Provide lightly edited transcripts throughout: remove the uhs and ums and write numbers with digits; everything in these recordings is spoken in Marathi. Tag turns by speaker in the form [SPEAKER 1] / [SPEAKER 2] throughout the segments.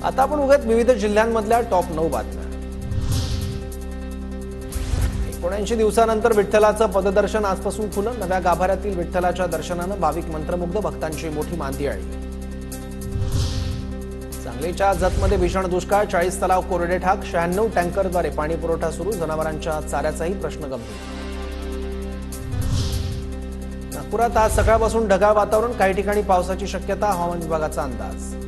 [SPEAKER 1] आता आपण बघूयात विविध जिल्ह्यांमधल्या टॉप 9 बातम्या। 79 दिवसानंतर विठ्ठलाचं पददर्शन आजपासून खुलं। नव्या गाभाऱ्यातील विठ्ठलाच्या दर्शनानं भाविक मंत्रमुग्ध, भक्तांची मोठी मांदी आली। सांगलीच्या जतमध्ये भीषण दुष्काळ, 40 तलाव कोरडे ठाक, 96 टँकरद्वारे पाणी पुरवठा सुरू, जनावरांच्या चाऱ्याचाही प्रश्न गंभीर। नागपुरात आज सकाळपासून ढगाळ वातावरण, काही ठिकाणी पावसाची शक्यता, हवामान विभागाचा अंदाज।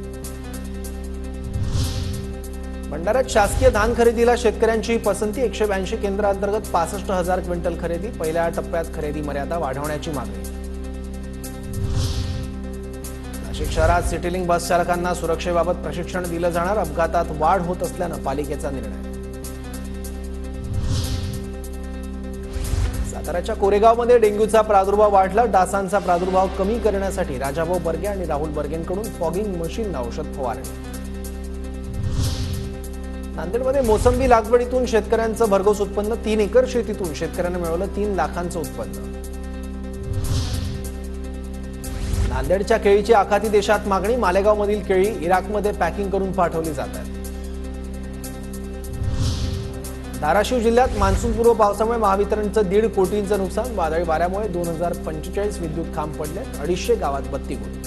[SPEAKER 1] भंडाऱ्यात शासकीय धान खरेदीला शेतकऱ्यांची पसंती, 182 केंद्रांतर्गत 65,000 क्विंटल खरेदी, पहिल्या टप्प्यात खरेदी मर्यादा वाढवण्याची मागणी। नाशिक शहरात सिटीलिंक बस चालकांना सुरक्षेबाबत प्रशिक्षण दिलं जाणार, अपघातात वाढ होत असल्यानं पालिकेचा निर्णय। साताऱ्याच्या कोरेगावमध्ये डेंग्यूचा प्रादुर्भाव वाढला, डासांचा प्रादुर्भाव कमी करण्यासाठी राजाभाऊ बर्गे आणि राहुल बर्गेंकडून फॉगिंग मशीन औषध फवारणी। नांदेडमध्ये मोसंबी लागवडीतून शेतकऱ्यांचं भरघोस उत्पन्न, 3 एकर शेतीतून शेतकऱ्यांना मिळवलं 3 लाखांचं उत्पन्न। नांदेडच्या केळीची आखाती देशात मागणी, मालेगावमधील केळी इराकमध्ये पॅकिंग करून पाठवली जातात। धाराशिव जिल्ह्यात मान्सूनपूर्व पावसामुळे महावितरणचं 1.5 कोटींचं नुकसान, वादळी वाऱ्यामुळे 2045 विद्युत खांब पडले, 250 गावात बत्ती गुल।